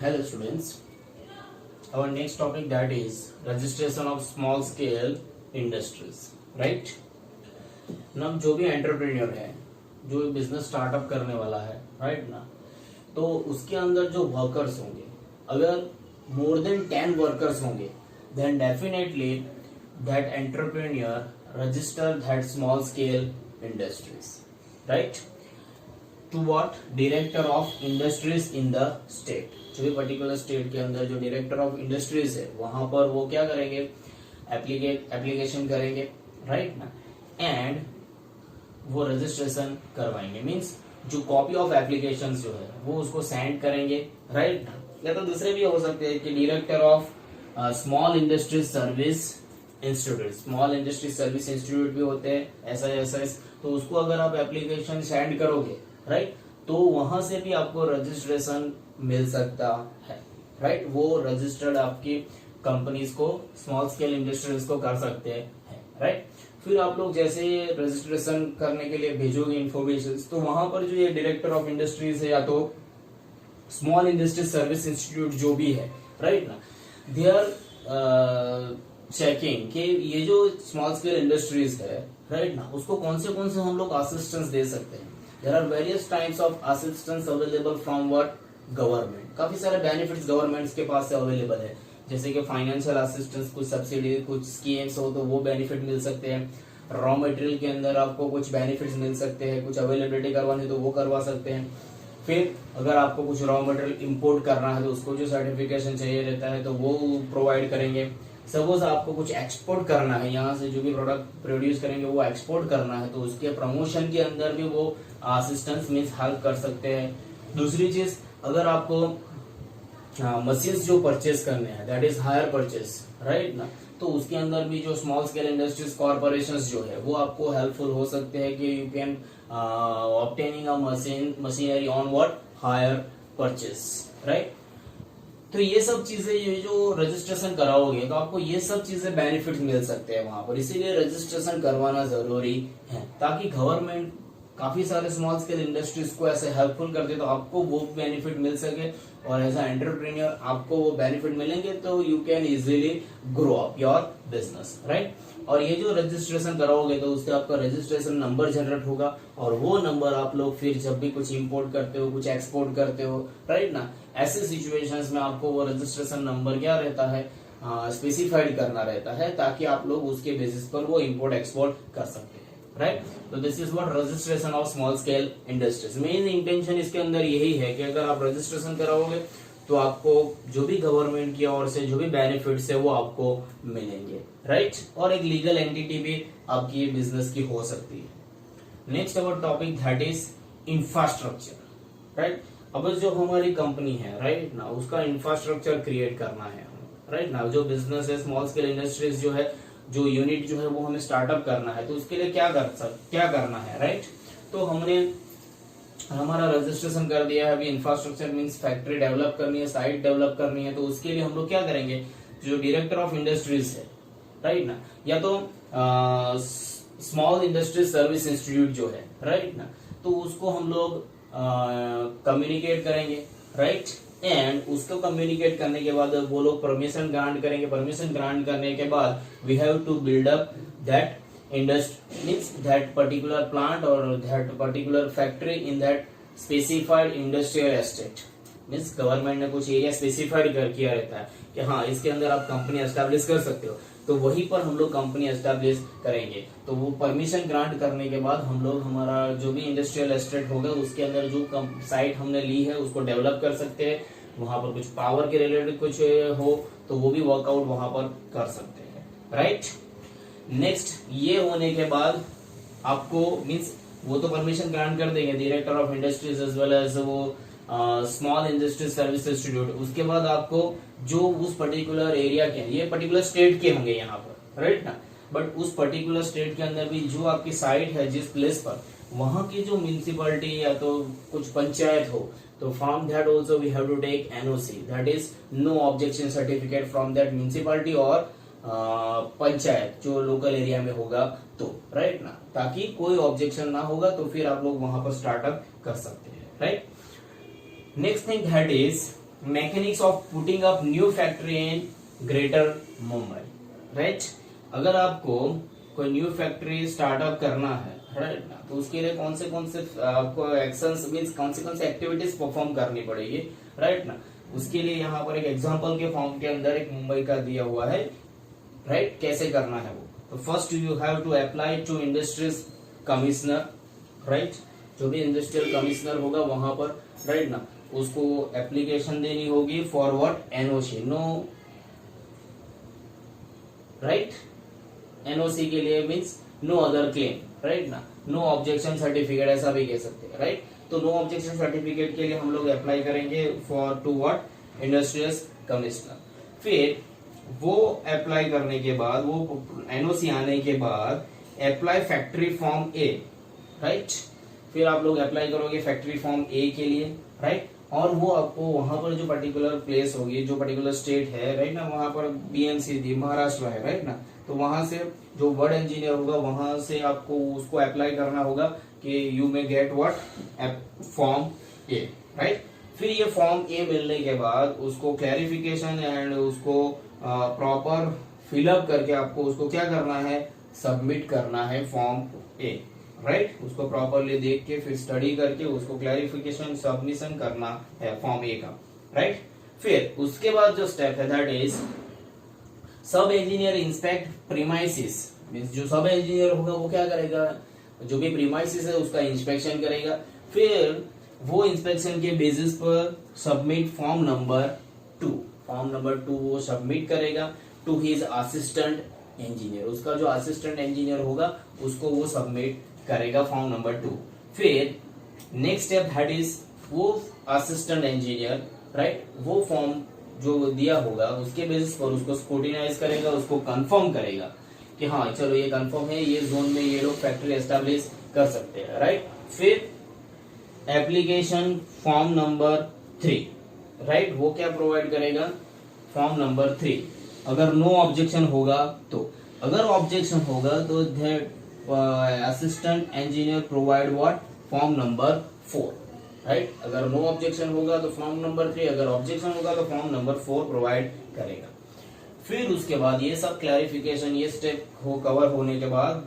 Hello students, our next topic that is registration of small scale industries, right? now जो भी entrepreneur है, जो business startup करने वाला है, राइट ना, तो उसके अंदर जो वर्कर्स होंगे, अगर मोर देन 10 वर्कर्स होंगे, then definitely that entrepreneur register that small scale industries, right? To what director of industries in the state, जो भी पर्टिकुलर स्टेट के अंदर जो डायरेक्टर ऑफ इंडस्ट्रीज है वहां पर वो क्या करेंगे, एप्लीकेशन करेंगे, राइट ना, एंड वो रजिस्ट्रेशन करवाएंगे। मींस जो कॉपी ऑफ एप्लीकेशन जो है वो उसको सेंड करेंगे, राइट ना। या तो दूसरे भी हो सकते हैं कि director of small industries service institute, small industry service institute भी होते हैं, SISS, तो उसको अगर आप एप्लीकेशन सेंड करोगे, राइट, तो वहां से भी आपको रजिस्ट्रेशन मिल सकता है, राइट। वो रजिस्टर्ड आपकी कंपनीज को, स्मॉल स्केल इंडस्ट्रीज को कर सकते हैं, राइट। फिर आप लोग जैसे रजिस्ट्रेशन करने के लिए भेजोगे इन्फॉर्मेशन, तो वहां पर जो ये डायरेक्टर ऑफ इंडस्ट्रीज है या तो स्मॉल इंडस्ट्री सर्विस इंस्टीट्यूट जो भी है, राइट ना, दे आर चेकिंग कि ये जो स्मॉल स्केल इंडस्ट्रीज है, राइट ना, उसको कौन से हम लोग असिस्टेंस दे सकते हैं। There are various types of assistance available from what government. काफी सारे बेनिफिट्स गवर्नमेंट्स के पास से अवेलेबल है, जैसे कि फाइनेंशियल असिस्टेंस, कुछ सब्सिडी, कुछ स्कीम्स हो तो वो बेनिफिट मिल सकते हैं। रॉ मटेरियल के अंदर आपको कुछ बेनिफिट्स मिल सकते हैं, कुछ अवेलेबिलिटी करवानी तो वो करवा सकते हैं। फिर अगर आपको कुछ रॉ मटेरियल इंपोर्ट करना है तो उसको जो सर्टिफिकेशन चाहिए रहता है तो वो प्रोवाइड करेंगे। सपोज आपको कुछ एक्सपोर्ट करना है, यहाँ से जो भी प्रोडक्ट प्रोड्यूस करेंगे वो एक्सपोर्ट करना है, तो उसके प्रमोशन के अंदर भी वो असिस्टेंस मीन्स हेल्प कर सकते हैं। दूसरी चीज, अगर आपको मशीन्स जो परचेज करने हैं, that is hire purchase, right ना, तो उसके अंदर भी जो स्मॉल स्केल इंडस्ट्रीज कॉर्पोरेशंस जो है वो आपको हेल्पफुल हो सकते हैं कि you can obtaining a machinery on what hire purchase, right. तो ये सब चीजें, ये जो रजिस्ट्रेशन कराओगे तो आपको ये सब चीजें बेनिफिट मिल सकते हैं वहां पर, इसीलिए रजिस्ट्रेशन करवाना जरूरी है, ताकि गवर्नमेंट काफी सारे स्मॉल स्केल इंडस्ट्रीज को ऐसे हेल्पफुल करते तो आपको वो बेनिफिट मिल सके, और एज अ एंटरप्रेन्योर आपको वो बेनिफिट मिलेंगे तो you can easily grow up your business, right. और ये जो रजिस्ट्रेशन कराओगे तो उससे आपका रजिस्ट्रेशन नंबर जनरेट होगा, और वो नंबर आप लोग फिर जब भी कुछ इंपोर्ट करते हो, कुछ एक्सपोर्ट करते हो, राइट ना, ऐसे सिचुएशंस में आपको वो रजिस्ट्रेशन नंबर क्या रहता है, स्पेसिफाइड करना रहता है, ताकि आप लोग उसके बेसिस पर वो इंपोर्ट एक्सपोर्ट कर सकते हैं, राइट। तो this is what registration of small scale industries. Main intention इसके अंदर यही है कि अगर आप रजिस्ट्रेशन कराओगे तो आपको जो भी गवर्नमेंट की ओर से जो भी बेनिफिट्स है वो आपको मिलेंगे, राइट। और एक लीगल एंटिटी भी आपकी बिजनेस की हो सकती है। Next our topic that is infrastructure, right. अब जो हमारी कंपनी है, राइट ना, उसका इंफ्रास्ट्रक्चर क्रिएट करना है, राइट ना। जो बिजनेस है, स्मॉल स्केल इंडस्ट्रीज जो है, जो यूनिट जो है वो हमें स्टार्टअप करना है, तो उसके लिए क्या करना है, राइट। तो हमने हमारा रजिस्ट्रेशन कर दिया है, अभी इंफ्रास्ट्रक्चर मींस फैक्ट्री डेवलप करनी है, साइट डेवलप करनी है, तो उसके लिए हम लोग क्या करेंगे, जो डायरेक्टर ऑफ इंडस्ट्रीज है, राइट ना, या तो स्मॉल इंडस्ट्री सर्विस इंस्टीट्यूट जो है, राइट ना, तो उसको हम लोग कम्युनिकेट करेंगे, राइट। एंड उसको कम्युनिकेट करने के बाद वो लोग परमिशन ग्रांट करेंगे। परमिशन ग्रांट करने के बाद we have to build up that industry, means that particular plant और that particular factory in that specified industrial estate. Means government ने कुछ एरिया स्पेसिफाइड किया रहता है कि हाँ, इसके अंदर आप कंपनी एस्टेब्लिश कर सकते हो, तो वहीं पर हम लोग कंपनी एस्टेब्लिश करेंगे। तो वो परमिशन ग्रांट करने के बाद हम लोग हमारा जो भी इंडस्ट्रियल एस्टेट होगा उसके अंदर जो साइट हमने ली है उसको डेवलप कर सकते हैं। वहां पर कुछ पावर के रिलेटेड कुछ हो तो वो भी वर्कआउट वहां पर कर सकते हैं, राइट। नेक्स्ट, ये होने के बाद आपको मीन्स वो तो परमिशन ग्रांट कर देंगे director of industries as well as वो स्मॉल इंडस्ट्री सर्विस इंस्टीट्यूट। उसके बाद आपको जो उस पर्टिकुलर एरिया के, ये पर्टिकुलर स्टेट के होंगे यहाँ पर, राइट ना, बट उस पर्टिकुलर स्टेट के अंदर भी जो आपकी साइट है जिस प्लेस पर, वहां की जो म्यूनिसिपैलिटी या तो कुछ पंचायत हो, तो from that also we have to take NOC, that is no objection certificate from that municipality और पंचायत जो लोकल एरिया में होगा, तो राइट ना, ताकि कोई ऑब्जेक्शन ना होगा तो फिर आप लोग वहां पर स्टार्टअप कर सकते हैं, right. Next thing that is mechanics of putting up new factory in greater Mumbai, right. अगर आपको कोई न्यू फैक्ट्री स्टार्टअप करना है, राइट ना, तो उसके लिए कौन से आपको एक्शंस मींस कौन से एक्टिविटीज परफॉर्म करनी पड़ेगी, राइट ना। उसके लिए यहाँ पर एक एग्जांपल के फॉर्म के अंदर एक मुंबई का दिया हुआ है, राइट, कैसे करना है वो। तो first you have to apply to industries commissioner, right. जो भी इंडस्ट्रियल कमिश्नर होगा वहां पर, राइट ना, उसको एप्लीकेशन देनी होगी for what, NOC, no, right. NOC के लिए means no other claim, right ना, नो ऑब्जेक्शन सर्टिफिकेट ऐसा भी कह सकते हैं, राइट। तो नो ऑब्जेक्शन सर्टिफिकेट के लिए हम लोग अप्लाई करेंगे for to what, industrial commissioner. फिर वो अप्लाई करने के बाद, वो एनओसी आने के बाद अप्लाई फैक्ट्री फॉर्म ए, राइट। फिर आप लोग अप्लाई करोगे फैक्ट्री फॉर्म ए के लिए, राइट। और वो आपको वहां पर जो पर्टिकुलर प्लेस होगी, जो पर्टिकुलर स्टेट है, राइट ना, वहां पर बीएमसी थी, महाराष्ट्र है, राइट ना, तो वहां से जो वर्ड इंजीनियर होगा वहां से आपको उसको अप्लाई करना होगा कि you may get what, form A, right. फिर ये फॉर्म ए मिलने के बाद उसको क्लैरिफिकेशन एंड उसको प्रॉपर फिलअप करके आपको उसको क्या करना है, सबमिट करना है फॉर्म ए, राइट। उसको प्रॉपरली देख के फिर स्टडी करके उसको क्लैरिफिकेशन सबमिशन करना है फॉर्म ए का, राइट। फिर उसके बाद जो स्टेप है दैट इज सब इंजीनियर इंस्पेक्ट प्रीमाइसिस, मींस जो सब इंजीनियर होगा वो क्या करेगा, जो भी प्रीमाइसिस है उसका इंस्पेक्शन करेगा। फिर वो इंस्पेक्शन के बेसिस पर submit form number 2, form number 2 वो सबमिट करेगा टू हिज असिस्टेंट इंजीनियर, उसका जो असिस्टेंट इंजीनियर होगा उसको वो सबमिट करेगा फॉर्म नंबर 2। फिर नेक्स्ट स्टेप दैट इज वो असिस्टेंट इंजीनियर, राइट, वो फॉर्म जो दिया होगा उसके बेसिस पर उसको स्क्रूटिनाइज करेगा, उसको कंफर्म करेगा कि हाँ चलो ये कंफर्म है, ये जोन में ये लोग फैक्ट्री एस्टेब्लिश कर सकते हैं, राइट। फिर एप्लीकेशन फॉर्म नंबर 3, राइट, वो क्या प्रोवाइड करेगा, फॉर्म नंबर 3। अगर नो ऑब्जेक्शन होगा तो, अगर ऑब्जेक्शन होगा तो assistant engineer provide what, form number 4, right. अगर नो ऑब्जेक्शन होगा तो फॉर्म नंबर 3, अगर ऑब्जेक्शन होगा तो फॉर्म नंबर 4 प्रोवाइड करेगा। फिर उसके बाद ये सब क्लैरिफिकेशन, ये स्टेप हो कवर होने के बाद,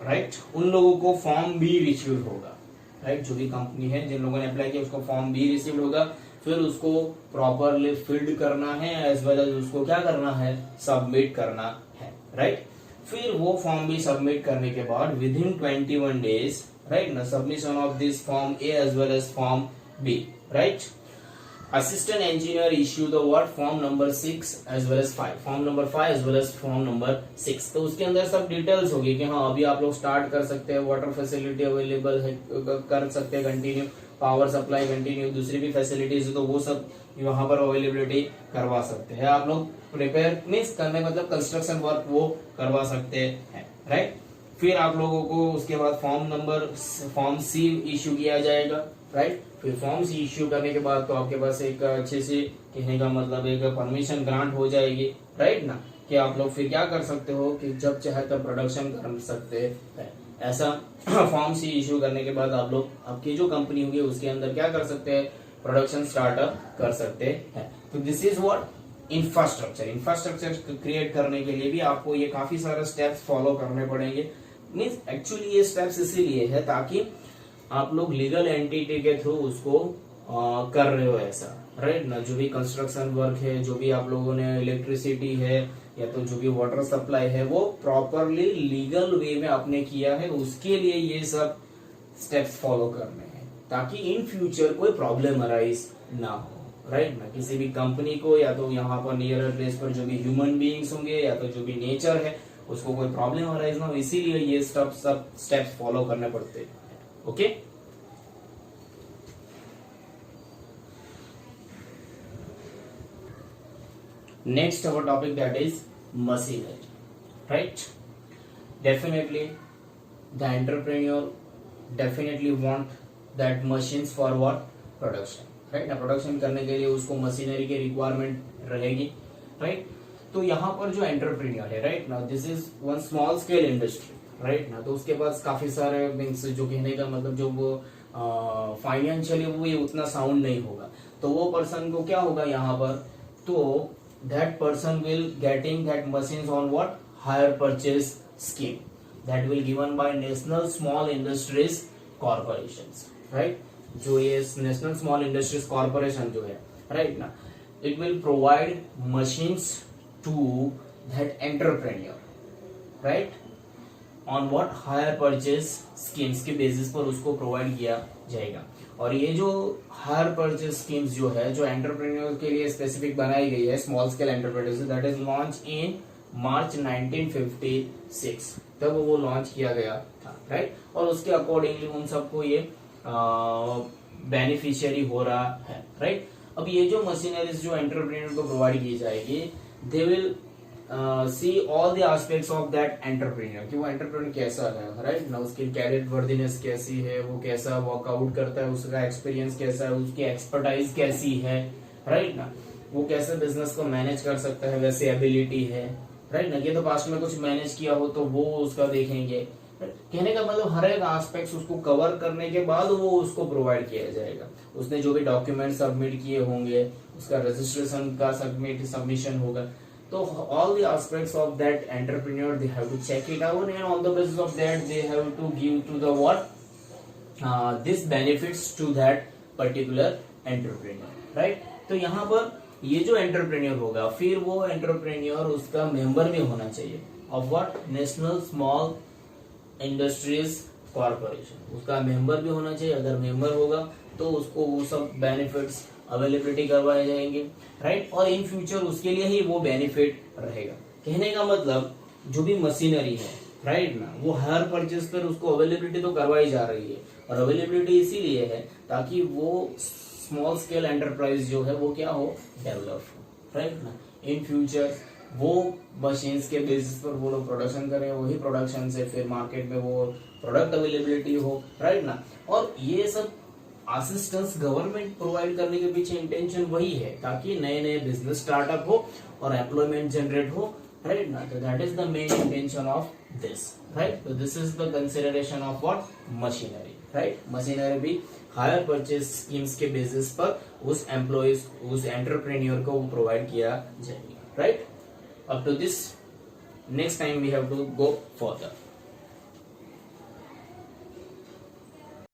राइट, उन लोगों को फॉर्म बी रिसीव होगा, राइट। जो भी कंपनी है जिन लोगों ने अप्लाई किया उसको फॉर्म बी रिसीव होगा। फिर उसको प्रॉपरली फिल्ड करना है एज वेल एज उसको क्या करना है, सबमिट करना है, राइट। फिर वो फॉर्म भी सबमिट करने के बाद विद इन 21 डेज, राइट ना, submission of this form A as well as form B, right, assistant engineer issue the what, form number 6 as well as 5, form number 5 as well as form number 6। तो उसके अंदर सब details होगी कि हाँ अभी आप लोग स्टार्ट कर सकते हैं, वाटर फैसिलिटी अवेलेबल है, कर सकते हैं कंटिन्यू, पावर सप्लाई कंटिन्यू, दूसरी भी फैसिलिटीज है तो वो सब यहाँ पर अवेलेबिलिटी करवा सकते हैं आप लोग। प्रिपेयर मीन्स करने मतलब कंस्ट्रक्शन वर्क वो करवा सकते हैं, राइट। फिर आप लोगों को उसके बाद फॉर्म सी इश्यू किया जाएगा, राइट। फिर फॉर्म सी इश्यू करने के बाद तो आपके पास एक अच्छे से कहने का मतलब एक परमिशन ग्रांट हो जाएगी, राइट ना, कि आप लोग फिर क्या कर सकते हो कि जब चाहे तब प्रोडक्शन कर सकते हैं। ऐसा फॉर्म सी इश्यू करने के बाद आप लोग आपकी जो कंपनी होगी उसके अंदर क्या कर सकते हैं, प्रोडक्शन स्टार्टअप कर सकते हैं। तो this is what infrastructure create करने के लिए भी आपको ये काफी सारे स्टेप्स फॉलो करने पड़ेंगे। मीन्स एक्चुअली ये स्टेप्स इसीलिए है ताकि आप लोग लीगल एंटिटी के थ्रू उसको कर रहे हो ऐसा, राइट ना। जो भी कंस्ट्रक्शन वर्क है, जो भी आप लोगों ने इलेक्ट्रिसिटी है या तो जो भी वाटर सप्लाई है वो प्रॉपरली लीगल वे में आपने किया है, उसके लिए ये सब स्टेप्स फॉलो करने हैं ताकि इन फ्यूचर कोई प्रॉब्लम अराइज ना हो, राइट ना। किसी भी कंपनी को या तो यहाँ पर नियर प्लेस पर जो भी ह्यूमन बीइंग्स होंगे या तो जो भी नेचर है उसको कोई प्रॉब्लम अराइज ना हो, इसीलिए ये सब स्टेप्स फॉलो करने पड़ते हैं, okay. Next our topic that is machinery, right? Definitely the entrepreneur definitely want that machines for what, production, right ना। प्रोडक्शन करने के लिए उसको मशीनरी की रिक्वायरमेंट रहेगी, राइट। तो यहाँ पर जो एंटरप्रेन्योर है, राइट ना, this is one small scale industry, right ना। तो उसके पास काफी सारे मीन्स जो कहने का मतलब जो वो फाइनेंशियली वो ये उतना साउंड नहीं होगा, तो वो पर्सन को क्या होगा यहाँ पर, तो that person will getting that machines on what, hire purchase scheme that will given by national small industries corporations, right. जो ये नेशनल स्मॉल इंडस्ट्रीज कॉर्पोरेशन जो है, राइट ना, it will provide machines to that entrepreneur, right, on what, hire purchase schemes के basis पर उसको provide किया जाएगा। और ये जो हायर परचेज स्कीम्स जो है, जो एंटरप्रेन्योर के लिए स्पेसिफिक बनाई गई है, small scale entrepreneurs, that is launch in March 1956, तब वो लॉन्च किया गया था, राइट। और उसके अकॉर्डिंगली उन सबको ये बेनिफिशियरी हो रहा है, राइट। अब ये जो मशीनरीज जो एंटरप्रेन्योर को प्रोवाइड की जाएगी, they will see all the aspects of that entrepreneur, कि वो एंटरप्रेन्योर कैसा है, राइट ना, उसकी कैरियर वर्दीनेस कैसी है, वो कैसा वर्कआउट करता है, उसका एक्सपीरियंस कैसा है, उसकी एक्सपर्टाइज कैसी है, राइट ना, वो कैसे बिजनेस को मैनेज कर सकता है, वैसे एबिलिटी है, राइट ना। ये तो पास्ट में कुछ मैनेज किया हो तो वो उसका देखेंगे। कहने का मतलब हर एक एस्पेक्ट्स उसको कवर करने के बाद वो उसको प्रोवाइड किया जाएगा। उसने जो भी डॉक्यूमेंट सबमिट किए होंगे, उसका रजिस्ट्रेशन का सबमिशन होगा, तो all the aspects of that entrepreneur they have to check it out, and on the basis of that they have to give to the what, this benefits to that particular entrepreneur, right। तो यहाँ पर ये जो entrepreneur होगा, फिर वो entrepreneur उसका member भी होना चाहिए of what, national small industries corporation, उसका मेंबर भी होना चाहिए। अगर मेंबर होगा तो उसको वो सब बेनिफिट्स अवेलेबिलिटी करवाए जाएंगे, राइट। और इन फ्यूचर उसके लिए ही वो बेनिफिट रहेगा। कहने का मतलब जो भी मशीनरी है, राइट ना, वो हायर परचेज पर उसको अवेलेबिलिटी तो करवाई जा रही है, और अवेलेबिलिटी इसीलिए है ताकि वो स्मॉल स्केल एंटरप्राइज जो है वो क्या हो, डेवलप हो, राइट ना। इन फ्यूचर वो मशीन्स के बेसिस पर वो लोग प्रोडक्शन करें, वही प्रोडक्शन से फिर मार्केट में वो प्रोडक्ट अवेलेबिलिटी हो, राइट ना। और ये सब असिस्टेंस गवर्नमेंट प्रोवाइड करने के पीछे इंटेंशन वही है, ताकि नए नए बिजनेस स्टार्टअप हो और एम्प्लॉयमेंट जनरेट हो, राइट ना। तो that is the main intention of this, right. तो this is the consideration of what, machinery, right. Machinery भी हायर परचेज स्कीम्स के बेसिस पर उस एम्प्लॉयज, उस एंटरप्रेन्योर को प्रोवाइड किया जाएगा, right. Up to this, next time we have to go further.